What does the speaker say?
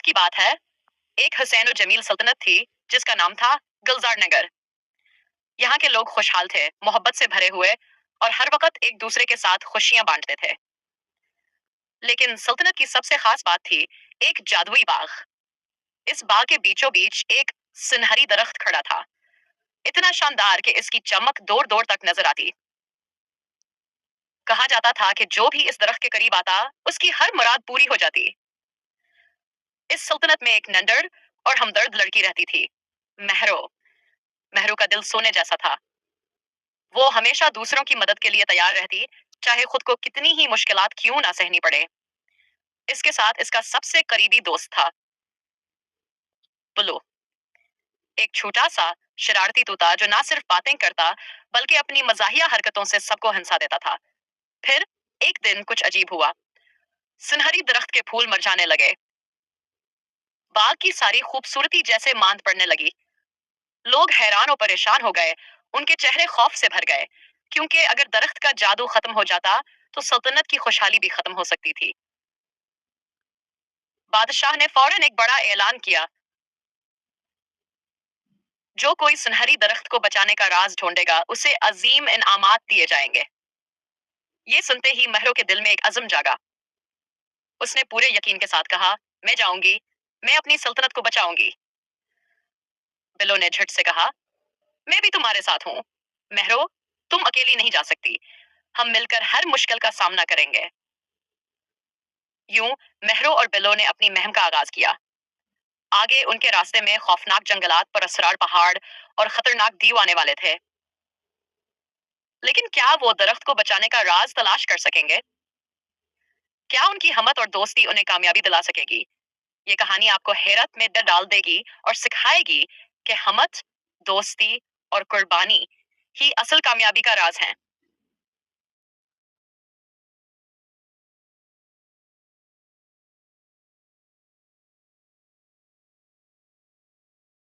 की बात है, एक हुसैन और जमील सल्तनत थी जिसका नाम था गुलजार नगर। यहाँ के लोग खुशहाल थे, मोहब्बत से भरे हुए और हर वक्त एक दूसरे के साथ खुशियां बांटते थे। लेकिन सल्तनत की सबसे खास बात थी एक जादुई बाग। इस बाग के बीचों बीच एक सुनहरी दरख्त खड़ा था, इतना शानदार कि इसकी चमक दूर दूर तक नजर आती। कहा जाता था कि जो भी इस दरख्त के करीब आता उसकी हर मुराद पूरी हो जाती। इस सल्तनत में एक नंदड़ और हमदर्द लड़की रहती थी, महरो। महरू का दिल सोने जैसा था। वो हमेशा दूसरों की मदद के लिए तैयार रहती, चाहे खुद को कितनी ही मुश्किलात क्यों ना सहनी पड़े। इसके साथ इसका सबसे करीबी दोस्त था बुल्लू, एक छोटा सा शरारती तोता जो ना सिर्फ बातें करता बल्कि अपनी मजाहिया हरकतों से सबको हंसा देता था। फिर एक दिन कुछ अजीब हुआ। सुनहरी दरख्त के फूल मुरझाने लगे, बाग की सारी खूबसूरती जैसे मांद पड़ने लगी। लोग हैरान और परेशान हो गए, उनके चेहरे खौफ से भर गए, क्योंकि अगर दरख्त का जादू खत्म हो जाता तो सल्तनत की खुशहाली भी खत्म हो सकती थी। बादशाह ने फौरन एक बड़ा ऐलान किया, जो कोई सुनहरी दरख्त को बचाने का राज ढूंढेगा उसे अजीम इनामात दिए जाएंगे। ये सुनते ही महरो के दिल में एक अज़म जागा। उसने पूरे यकीन के साथ कहा, मैं जाऊंगी, मैं अपनी सल्तनत को बचाऊंगी। बिलो ने झट से कहा, मैं भी तुम्हारे साथ हूं। महरो, तुम अकेली नहीं जा सकती, हम मिलकर हर मुश्किल का सामना करेंगे। यूं महरो और बिलो ने अपनी मुहिम का आगाज किया। आगे उनके रास्ते में खौफनाक जंगलात पर असरार पहाड़ और खतरनाक दीव आने वाले थे। लेकिन क्या वो दरख्त को बचाने का राज तलाश कर सकेंगे? क्या उनकी हिम्मत और दोस्ती उन्हें कामयाबी दिला सकेगी? ये कहानी आपको हैरत में डाल देगी और सिखाएगी कि हिम्मत, दोस्ती और कुर्बानी ही असल कामयाबी का राज है।